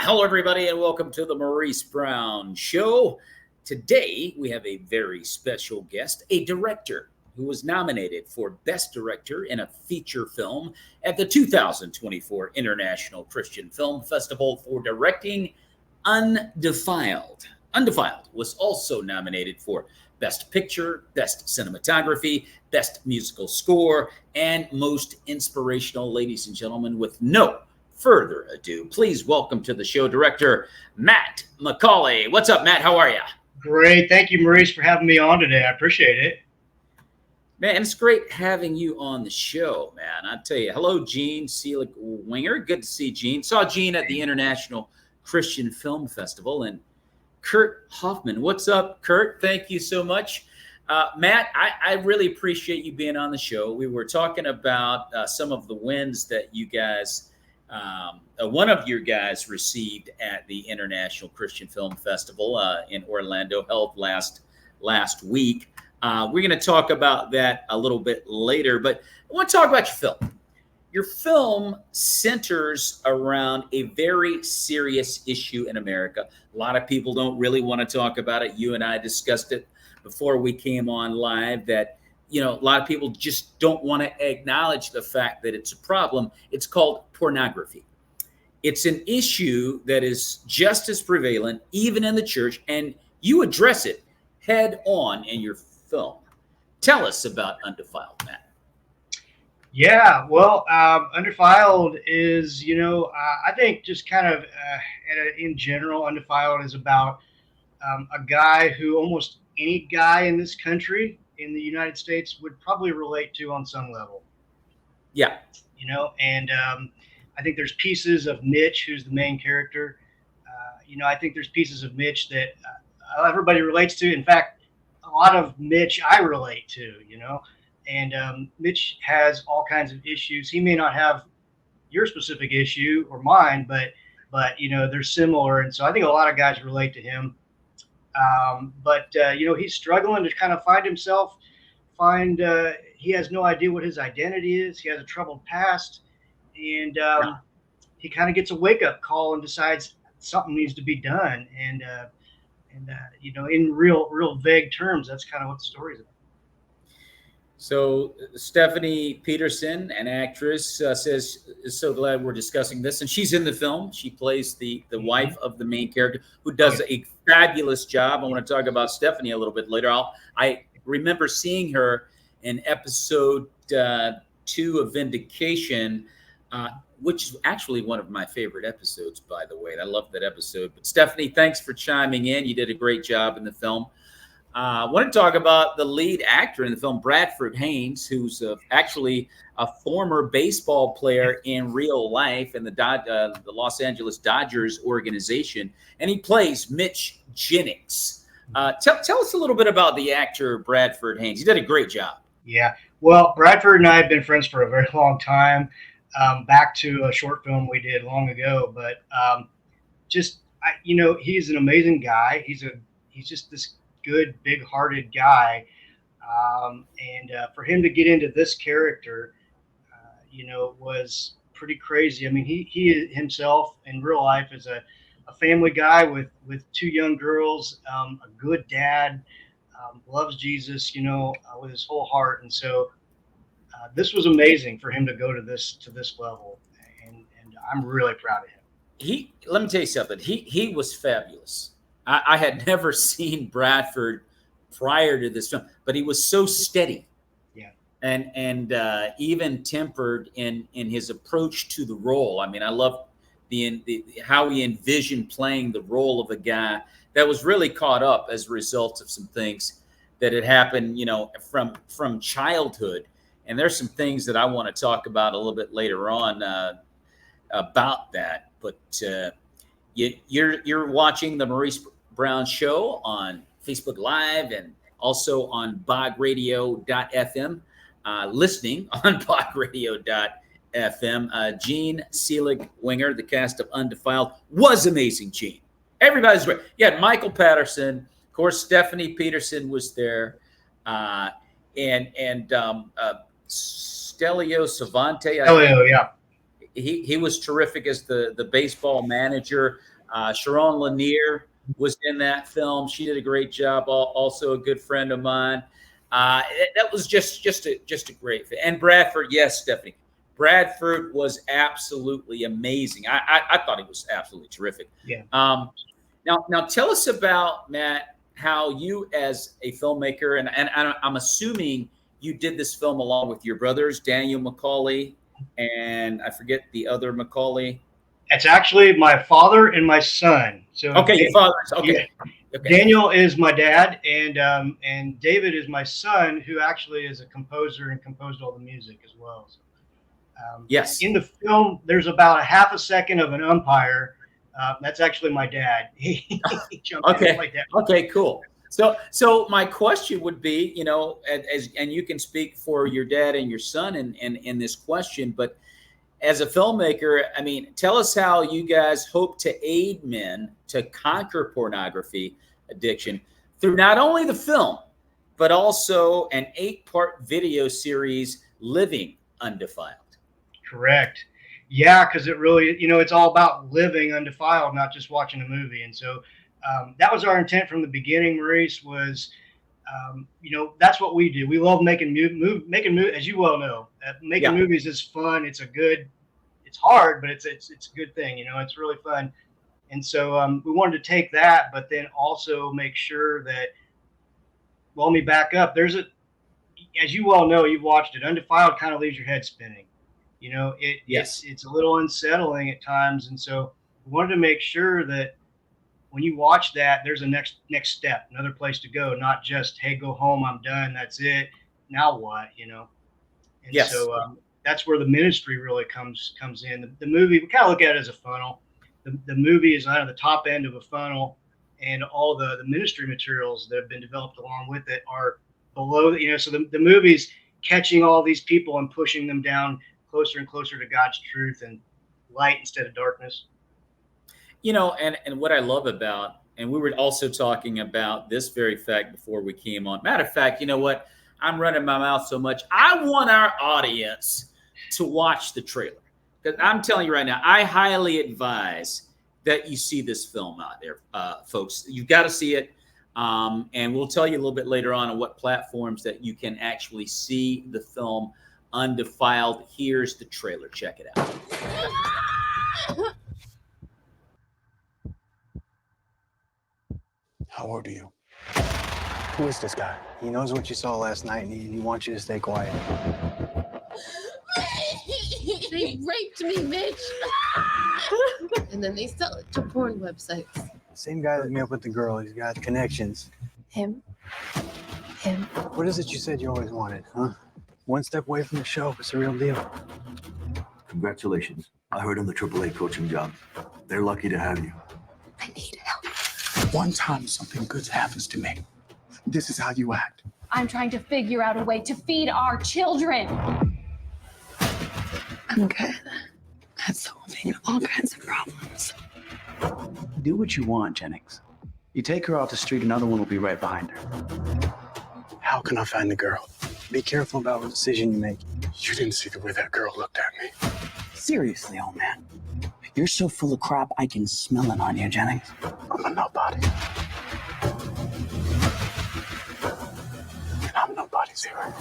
Hello, everybody, and welcome to the Maurice Brown Show. Today, we have a very special guest, a director who was nominated for Best Director in a Feature Film at the 2024 International Christian Film Festival for directing unDEFILED. unDEFILED was also nominated for Best Picture, Best Cinematography, Best Musical Score, and Most Inspirational. Ladies and gentlemen, with no further ado, please welcome to the show Director Matt McCauley. What's up, Matt? How are you? Great. Thank you, Maurice, for having me on today. I appreciate it. Man, it's great having you on the show, man. I tell you, hello, Gene Seelig-Winger. Good to see Gene. Saw Gene at the International Christian Film Festival. And Kurt Hoffman. What's up, Kurt? Thank you so much. Matt, I really appreciate you being on the show. We were talking about some of the wins that you guys one of your guys received at the International Christian Film Festival in Orlando, held last week. We're going to talk about that a little bit later, but I want to talk about your film. Your film centers around a very serious issue in America. A lot of people don't really want to talk about it. You and I discussed it before we came on live that a lot of people just don't want to acknowledge the fact that it's a problem. It's called pornography. It's an issue that is just as prevalent, even in the church, and you address it head on in your film. Tell us about unDEFILED, Matt. Yeah, well, unDEFILED is, I think just kind of in general, unDEFILED is about a guy who almost any guy in this country, in the United States, would probably relate to on some level. Yeah. And I think there's pieces of Mitch, who's the main character. I think there's pieces of Mitch that everybody relates to. In fact, a lot of Mitch I relate to, and Mitch has all kinds of issues. He may not have your specific issue or mine, but they're similar. And so I think a lot of guys relate to him. But he's struggling to kind of find himself, he has no idea what his identity is. He has a troubled past, and he kind of gets a wake-up call and decides something needs to be done. And in real vague terms, that's kind of what the story is about. So Stephanie Peterson, an actress, says, is so glad we're discussing this. And she's in the film. She plays the wife of the main character, who does a fabulous job. I want to talk about Stephanie a little bit later. I remember seeing her in episode 2 of Vindication, which is actually one of my favorite episodes, by the way. I love that episode. But Stephanie, thanks for chiming in. You did a great job in the film. I want to talk about the lead actor in the film, Bradford Haynes, who's actually a former baseball player in real life in the Los Angeles Dodgers organization, and he plays Mitch Jennings. Tell us a little bit about the actor Bradford Haynes. He did a great job. Yeah, well, Bradford and I have been friends for a very long time, back to a short film we did long ago. But he's an amazing guy. He's just this good, big-hearted guy, and for him to get into this character, was pretty crazy. I mean, he himself in real life is a family guy with 2 young girls, a good dad, loves Jesus, with his whole heart, and so this was amazing for him to go to this level, and I'm really proud of him. Let me tell you something. He was fabulous. I had never seen Bradford prior to this film, but he was so steady, and even tempered in his approach to the role. I mean, I love how he envisioned playing the role of a guy that was really caught up as a result of some things that had happened, from childhood. And there's some things that I want to talk about a little bit later on about that. But you're watching the Maurice Brown Show on Facebook Live and also on bogradio.fm, listening on bogradio.fm. Gene Seelig-Winger, the cast of unDEFILED, was amazing, Gene. Everybody's great. You had Michael Patterson. Of course, Stephanie Peterson was there. And Stelio Savante. Yeah. He was terrific as the baseball manager. Sharon Lanier was in that film. She did a great job. Also a good friend of mine. That was just a great fit. And Bradford, yes, Stephanie. Bradford was absolutely amazing. I thought he was absolutely terrific. Yeah. Now tell us about, Matt, how you as a filmmaker, and I'm assuming you did this film along with your brothers, Daniel McCauley, and I forget the other McCauley. It's actually my father and my son. So okay, your father's okay. Yeah. Okay. Daniel is my dad, and David is my son, who actually is a composer and composed all the music as well. So, yes. In the film, there's about a half a second of an umpire. That's actually my dad. He jumped in like that. Okay, cool. So my question would be, and you can speak for your dad and your son in this question, but as a filmmaker, I mean, tell us how you guys hope to aid men to conquer pornography addiction through not only the film, but also an 8-part video series, Living Undefiled. Correct. Yeah, because it really, it's all about living undefiled, not just watching a movie. And so that was our intent from the beginning, Maurice, was, that's what we do. We love making movies, as you well know. Making movies is fun. It's hard, but it's a good thing. It's really fun. And so we wanted to take that, but then also make sure that, well, let me back up. As you well know, you've watched it, Undefiled kind of leaves your head spinning. It's a little unsettling at times. And so we wanted to make sure that when you watch that, there's a next step, another place to go, not just, hey, go home, I'm done, that's it, now what, And so that's where the ministry really comes in. The movie, we kind of look at it as a funnel. The movie is on the top end of a funnel, and all the ministry materials that have been developed along with it are below, so the movie's catching all these people and pushing them down closer and closer to God's truth and light instead of darkness. And what I love about, and we were also talking about this very fact before we came on. Matter of fact, you know what? I'm running my mouth so much. I want our audience to watch the trailer. Because I'm telling you right now, I highly advise that you see this film out there, folks. You've got to see it. And we'll tell you a little bit later on what platforms that you can actually see the film Undefiled. Here's the trailer. Check it out. How old are you? Who is this guy? He knows what you saw last night, and he wants you to stay quiet. They raped me, Mitch. And then they sell it to porn websites. Same guy that met up with the girl. He's got connections. Him. What is it you said you always wanted, huh? One step away from the show. It's a real deal. Congratulations. I heard on the AAA coaching job. They're lucky to have you. I need help. One time something good happens to me, this is how you act. I'm trying to figure out a way to feed our children. I'm good at solving all kinds of problems. Do what you want, Jennings. You take her off the street, another one will be right behind her. How can I find the girl? Be careful about what decision you make. You didn't see the way that girl looked at me. Seriously, old man. You're so full of crap, I can smell it on you, Jennings. I'm a nobody. And I'm nobody's hero.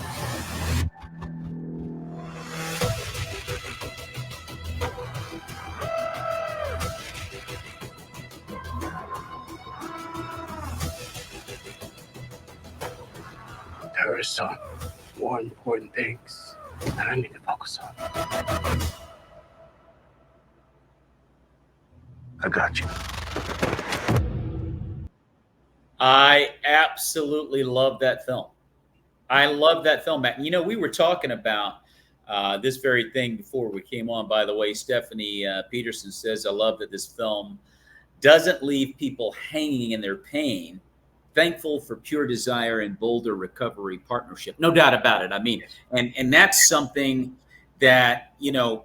There are some more important things that I need to focus on. I got you. I absolutely love that film. I love that film, Matt. We were talking about this very thing before we came on. By the way, Stephanie Peterson says, I love that this film doesn't leave people hanging in their pain. Thankful for pure desire and bolder recovery partnership. No doubt about it. I mean, and that's something that,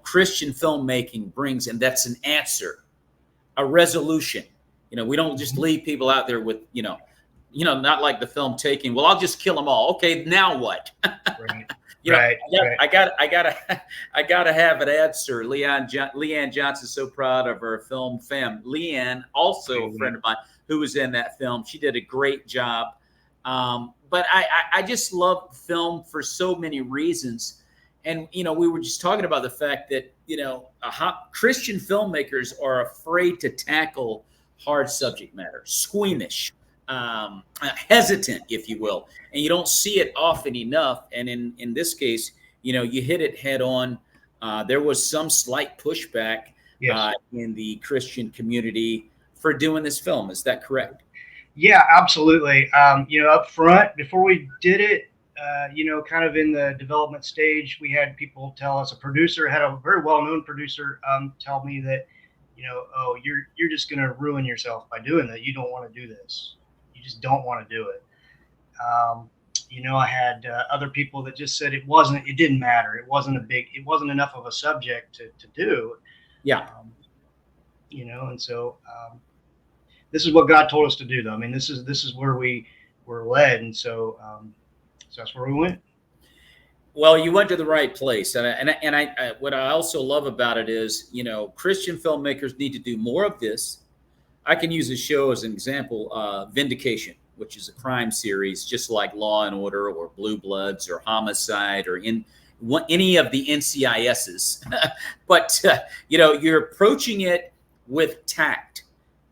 Christian filmmaking brings, and that's an answer. A resolution. We don't just leave people out there with, not like the film Taking. Well, I'll just kill them all. Okay, now what? Right. You know, Right, I gotta have it ad, sir. Leanne Johnson's so proud of her film fam. Leanne, also a friend of mine who was in that film. She did a great job. But I just love film for so many reasons. And, you know, we were just talking about the fact that, you know, Christian filmmakers are afraid to tackle hard subject matter, squeamish, hesitant, if you will. And you don't see it often enough. And in this case, you know, you hit it head on. There was some slight pushback in the Christian community for doing this film. Is that correct? Yeah, absolutely. You know, up front, before we did it, you know, kind of in the development stage, we had people tell us, a very well-known producer, tell me that, you know, oh, you're just going to ruin yourself by doing that. You don't want to do this. You just don't want to do it. You know, I had other people that just said it didn't matter. It wasn't enough of a subject to do. Yeah. You know, and so this is what God told us to do, though. I mean, this is where we were led, and so that's where we went. Well, you went to the right place, and I what I also love about it is, you know, Christian filmmakers need to do more of this. I can use a show as an example, Vindication, which is a crime series, just like Law and Order or Blue Bloods or Homicide or any of the NCISs. But you know, you're approaching it with tact.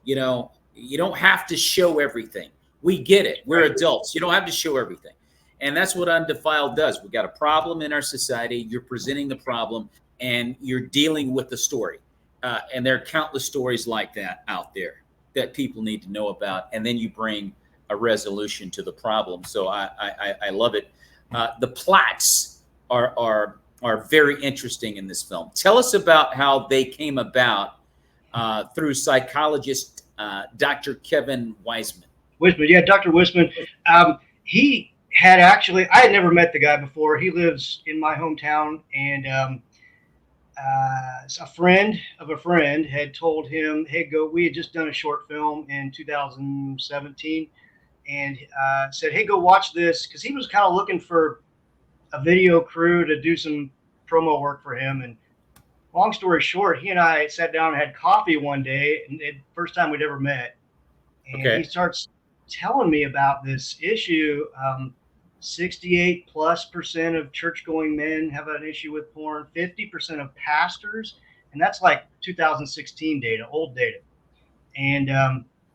You know, you don't have to show everything. We get it. We're adults. You don't have to show everything. And that's what unDEFILED does. We've got a problem in our society. You're presenting the problem and you're dealing with the story. And there are countless stories like that out there that people need to know about. And then you bring a resolution to the problem. So I love it. The plots are very interesting in this film. Tell us about how they came about through psychologist Dr. Kevin Weisman. Yeah, Dr. Weisman. He had I had never met the guy before. He lives in my hometown, and a friend of a friend had told him, "Hey, we had just done a short film in 2017, and said, hey, go watch this," because he was kind of looking for a video crew to do some promo work for him. And long story short, he and I sat down and had coffee one day, and first time we'd ever met. And he starts telling me about this issue. 68+% of church-going men have an issue with porn. 50% of pastors, and that's like 2016 data, old data. And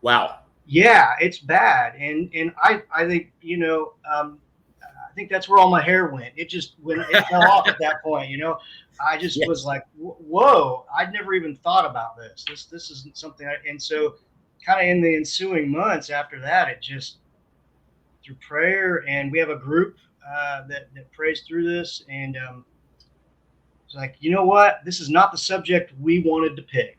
wow, yeah, it's bad. And I think, you know, I think that's where all my hair went. It fell off at that point. You know, I just was like, whoa, I'd never even thought about this. This isn't something. And so kind of in the ensuing months after that, it just, through prayer, and we have a group that prays through this, and it's like, you know what, this is not the subject we wanted to pick,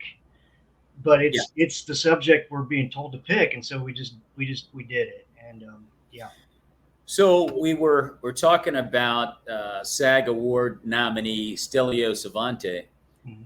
but it's the subject we're being told to pick, and so we did it, and yeah. So we're talking about SAG Award nominee Stelio Savante,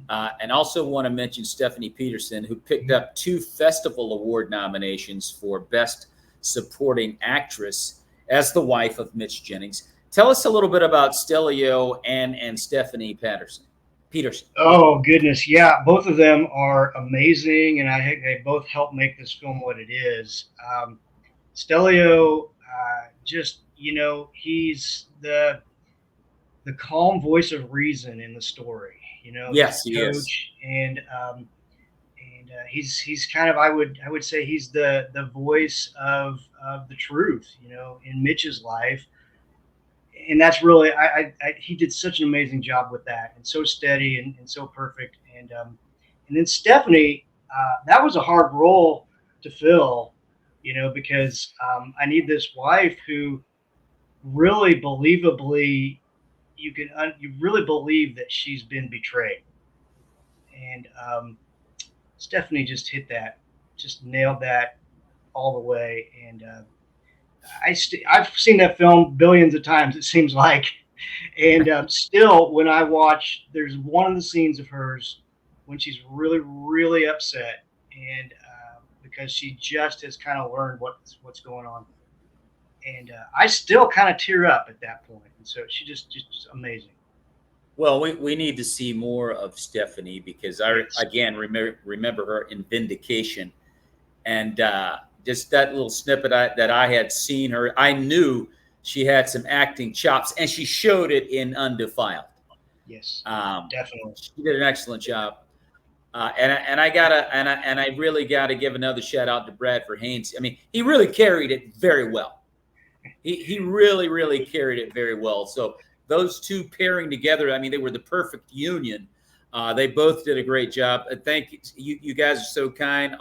and also want to mention Stephanie Peterson, who picked up 2 Festival Award nominations for Best Supporting Actress as the wife of Mitch Jennings. Tell us a little bit about Stelio and Stephanie Peterson. Oh goodness, yeah, both of them are amazing, and I think they both help make this film what it is. Stelio, just, you know, he's the calm voice of reason in the story. You know, yes, he is, and he's kind of, I would say he's the voice of the truth, you know, in Mitch's life, and that's really he did such an amazing job with that, and so steady and so perfect, and then Stephanie, that was a hard role to fill, you know, because I need this wife who really believably you really believe that she's been betrayed, and Stephanie just nailed that all the way. And I've seen that film billions of times, it seems like. And still, when I watch, there's one of the scenes of hers when she's really, really upset, and because she just has kind of learned what's going on. And I still kind of tear up at that point. And so she just amazing. Well, we need to see more of Stephanie, because I again remember her in Vindication, and just that little snippet that I had seen her, I knew she had some acting chops, and she showed it in Undefiled. Yes, Um, definitely. she did an excellent job. And I really gotta give another shout out to Bradford Haynes. I mean, he really carried it very well. He really carried it very well. So those two pairing together, I mean, they were the perfect union. They both did a great job. Thank you. You guys are so kind.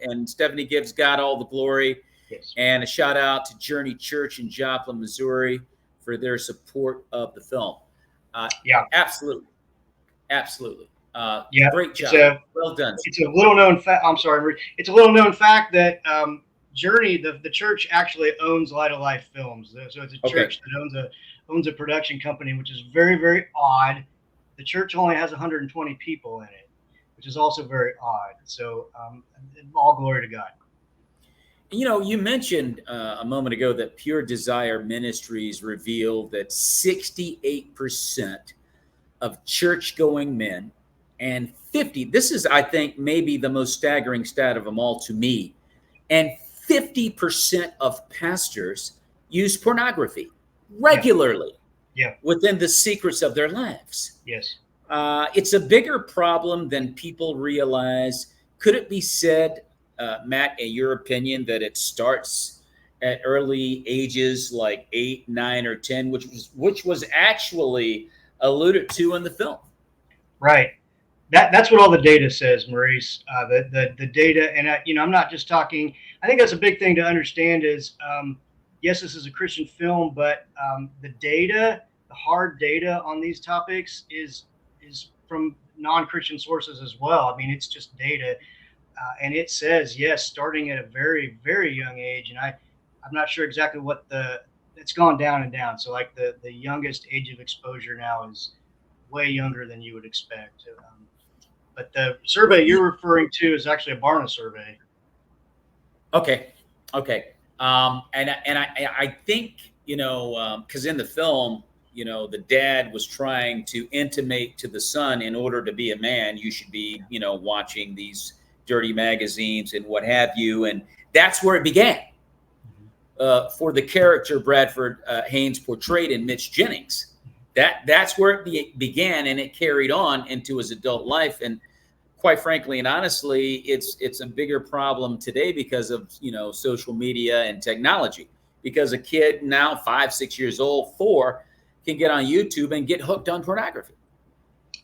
And Stephanie gives God all the glory. Yes. And a shout out to Journey Church in Joplin, Missouri, for their support of the film. Yeah, absolutely. Yeah, Great job. Well done. It's a little known fact. I'm sorry, Marie. It's a little known fact that Journey, the church, actually owns Light of Life Films. So it's a church that owns a production company, which is very odd. The church only has 120 people in it, which is also very odd. So all glory to God. You know, you mentioned a moment ago that Pure Desire Ministries revealed that 68% of church-going men and 50, this is, I think, maybe the most staggering stat of them all to me, and 50% of pastors use pornography regularly within the secrets of their lives. Yes. It's a bigger problem than people realize. Could it be said, Matt, in your opinion, that it starts at early ages like 8, 9, or 10, which was actually alluded to in the film? Right. That's what all the data says, Maurice. The data, and I'm not just talking. I think that's a big thing to understand. Is yes, this is a Christian film, but the data, the hard data on these topics, is from non-Christian sources as well. I mean, it's just data, and it says yes, starting at a very young age, and I'm not sure exactly what it's gone down and down. So like the youngest age of exposure now is way younger than you would expect. But the survey you're referring to is actually a Barna survey. Okay. And I think, because in the film, the dad was trying to intimate to the son, in order to be a man, you should be, watching these dirty magazines and what have you. And that's where it began for the character Bradford Haynes portrayed in Mitch Jennings. That's where it began, and it carried on into his adult life. And quite frankly and honestly, it's a bigger problem today because of social media and technology. Because a kid now 5, 6 years old, 4, can get on YouTube and get hooked on pornography.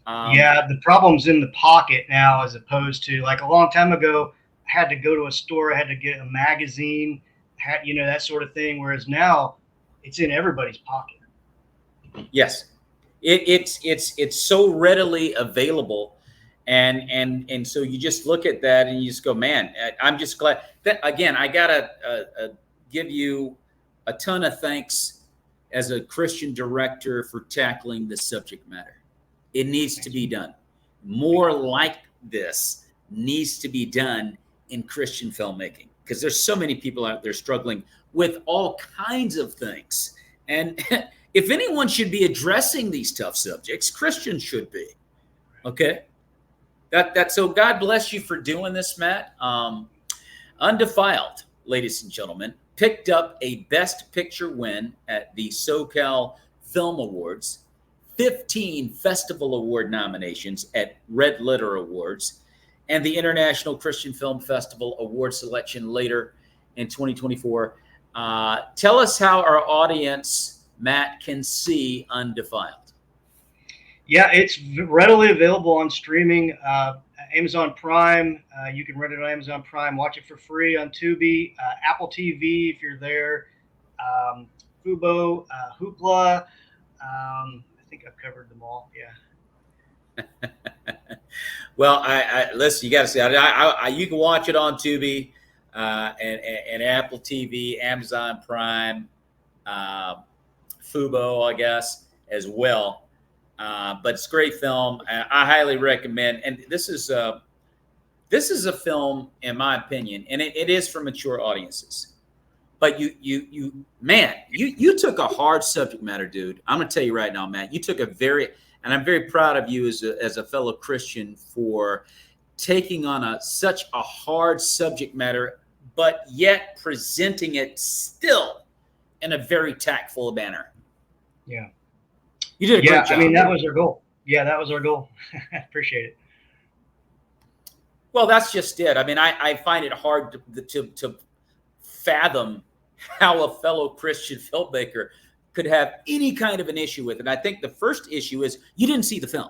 The problem's in the pocket now, as opposed to like a long time ago. I had to go to a store, I had to get a magazine, that sort of thing. Whereas now, it's in everybody's pocket. Yes, it's so readily available, and so you just look at that and you just go, man, I'm just glad that, again, I gotta give you a ton of thanks as a Christian director for tackling this subject matter. It needs to be done. More like this needs to be done in Christian filmmaking, because there's so many people out there struggling with all kinds of things. And if anyone should be addressing these tough subjects, Christians should be. Okay? So God bless you for doing this, Matt. Undefiled, ladies and gentlemen, picked up a Best Picture win at the SoCal Film Awards, 15 Festival Award nominations at Red Letter Awards, and the International Christian Film Festival Award selection later in 2024. Tell us how our audience, Matt, can see Undefiled. Yeah, it's readily available on streaming. Amazon Prime. You can rent it on Amazon Prime. Watch it for free on Tubi, Apple TV if you're there, Fubo, Hoopla. I think I've covered them all. Yeah. Well, I listen. You got to see. You can watch it on Tubi, and Apple TV, Amazon Prime, Fubo, I guess, as well. But it's a great film. I highly recommend. And this is a film, in my opinion, and it is for mature audiences. But you took a hard subject matter, dude. I'm gonna tell you right now, Matt. You took and I'm very proud of you as a fellow Christian for taking on such a hard subject matter, but yet presenting it still in a very tactful manner. Yeah. You did a great job. I mean, that was our goal. Yeah, that was our goal. Appreciate it. Well, that's just it. I mean, I find it hard to fathom how a fellow Christian filmmaker could have any kind of an issue with it. I think the first issue is you didn't see the film.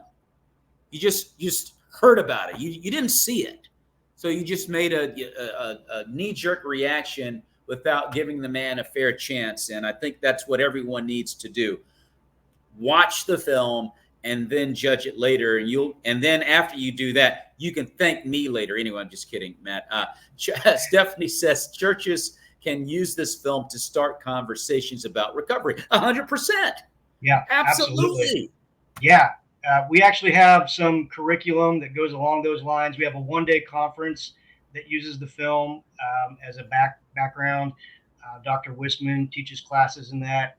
You just heard about it. You didn't see it. So you just made a knee-jerk reaction without giving the man a fair chance. And I think that's what everyone needs to do. Watch the film and then judge it later. And then after you do that, you can thank me later. Anyway, I'm just kidding, Matt. Stephanie says churches can use this film to start conversations about recovery. 100%. Yeah, absolutely. Yeah. We actually have some curriculum that goes along those lines. We have a one-day conference that uses the film as a background. Dr. Wisman teaches classes in that.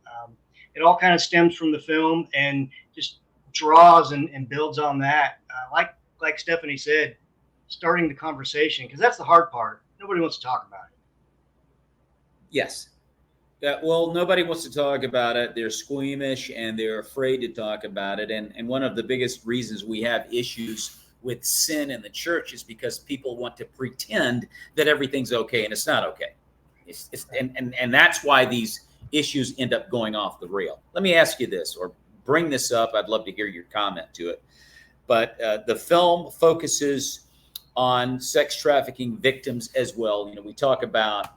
It all kind of stems from the film and just draws and builds on that. Like Stephanie said, starting the conversation, because that's the hard part. Nobody wants to talk about it. Yes. Well, nobody wants to talk about it. They're squeamish and they're afraid to talk about it. And one of the biggest reasons we have issues with sin in the church is because people want to pretend that everything's okay and it's not okay. And that's why these issues end up going off the rail. Let me ask you this, or bring this up. I'd love to hear your comment to it. But the film focuses on sex trafficking victims as well. You know, we talk about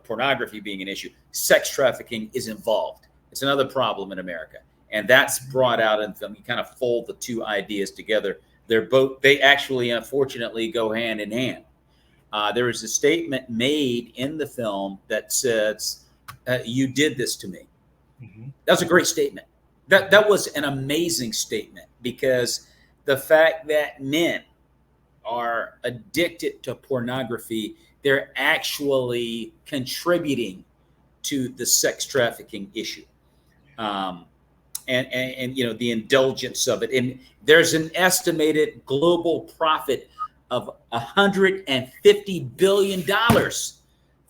pornography being an issue. Sex trafficking is involved. It's another problem in America. And that's brought out in film. You kind of fold the two ideas together. They actually, unfortunately, go hand in hand. There is a statement made in the film that says, you did this to me. Mm-hmm. That was a great statement. That was an amazing statement, because the fact that men are addicted to pornography, they're actually contributing to the sex trafficking issue, and the indulgence of it. And there's an estimated global profit of $150 billion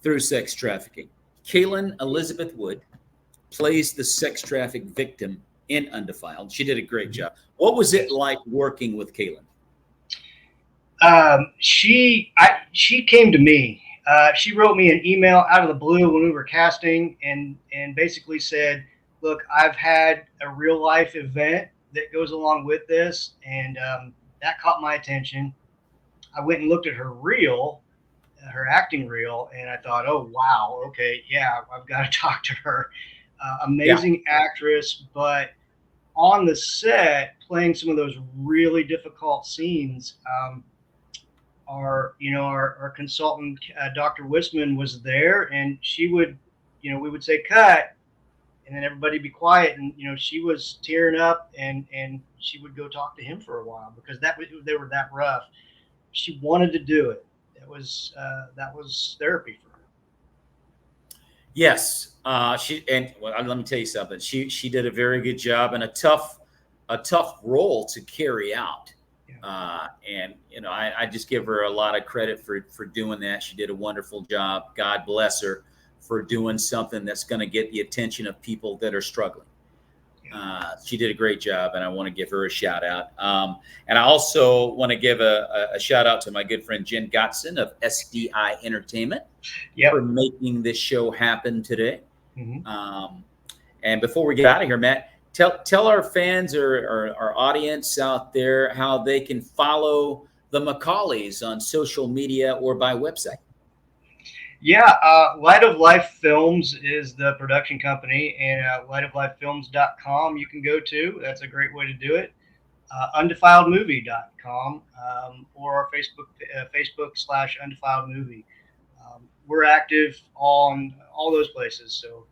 through sex trafficking. Kaylin Elizabeth Wood plays the sex trafficked victim in Undefiled. She did a great job. What was it like working with Kaylin? She came to me. She wrote me an email out of the blue when we were casting, and basically said, look, I've had a real life event that goes along with this, and that caught my attention. I went and looked at her reel, her acting reel, and I thought, oh, wow, okay, yeah, I've got to talk to her. Amazing actress, but on the set, playing some of those really difficult scenes, our consultant, Dr. Wisman, was there, and she would, we would say cut, and then everybody be quiet, and she was tearing up, and she would go talk to him for a while, because they were that rough. She wanted to do it. That was therapy for her. Yes, let me tell you something. She did a very good job, and a tough role to carry out. And I just give her a lot of credit for doing that. She did a wonderful job. God bless her for doing something that's going to get the attention of people that are struggling. She did a great job, and I want to give her a shout out. And I also want to give a shout out to my good friend Jen Gotson of SDI Entertainment for making this show happen today. Mm-hmm. And before we get out of here, Matt, tell our fans or our audience out there how they can follow the McCauleys on social media or by website. Yeah, Light of Life Films is the production company, and lightoflifefilms.com you can go to. That's a great way to do it. undefiledmovie.com or our Facebook/undefiledmovie. We're active on all those places, so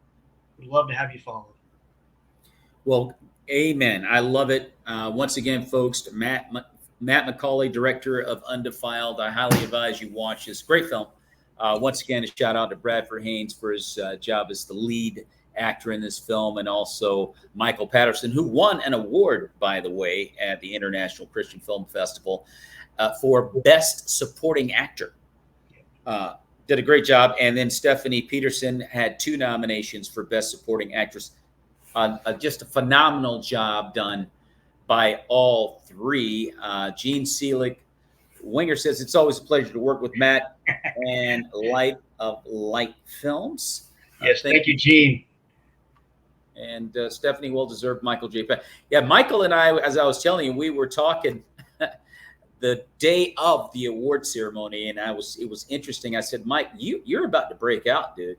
we'd love to have you follow. Well, amen. I love it. Once again, folks, Matt McCauley, director of Undefiled. I highly advise you watch this great film. Once again, a shout out to Bradford Haynes for his job as the lead actor in this film, and also Michael Patterson, who won an award, by the way, at the International Christian Film Festival for Best Supporting Actor. Did a great job. And then Stephanie Peterson had 2 nominations for Best Supporting Actress. Just a phenomenal job done by all 3. Gene Selig Winger says, it's always a pleasure to work with Matt and Light of Light Films. Yes, thank you, Gene. And Stephanie, well-deserved Michael J. Yeah, Michael and I, as I was telling you, we were talking the day of the award ceremony, and it was interesting. I said, Mike, you're about to break out, dude.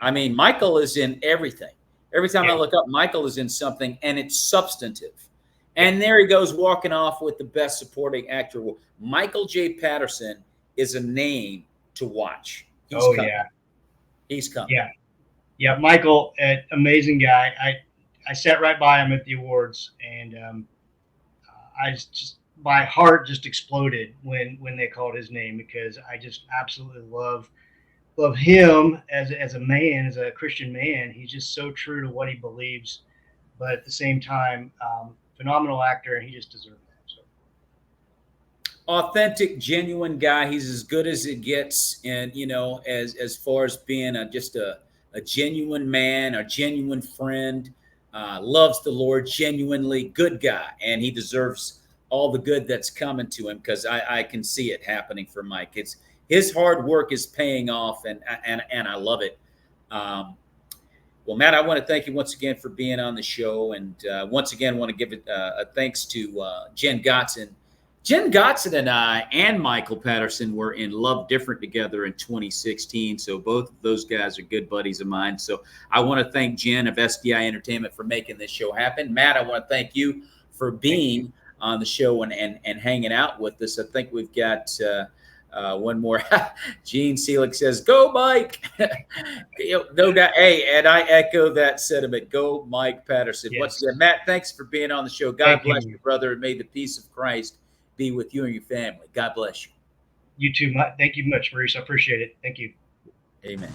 I mean, Michael is in everything. Every time I look up, Michael is in something, and it's substantive. And there he goes walking off with the Best Supporting Actor. Michael J. Patterson is a name to watch. He's coming. Yeah. He's coming. Yeah. Yeah, Michael, amazing guy. I sat right by him at the awards, and my heart just exploded when they called his name, because I just absolutely love him as a man, as a Christian man. He's just so true to what he believes, but at the same time, phenomenal actor, and he just deserved that. So. Authentic, genuine guy. He's as good as it gets, and as far as being just a genuine man, a genuine friend, loves the Lord genuinely, good guy, and he deserves all the good that's coming to him, because I can see it happening for Mike. It's his hard work is paying off, and I love it. Well, Matt, I want to thank you once again for being on the show, and once again want to give a thanks to Jen Gotson. Jen Gotson and I and Michael Patterson were in Love Different together in 2016. So both of those guys are good buddies of mine. So I want to thank Jen of SDI Entertainment for making this show happen. Matt, I want to thank you for being on the show and hanging out with us. I think we've got one more. Gene Selig says, "Go, Mike." No doubt. Hey, and I echo that sentiment. Go, Mike Patterson. Yes. Once again, Matt, thanks for being on the show. God bless you, brother, and may the peace of Christ be with you and your family. God bless you. You too. Thank you much, Maurice. I appreciate it. Thank you. Amen.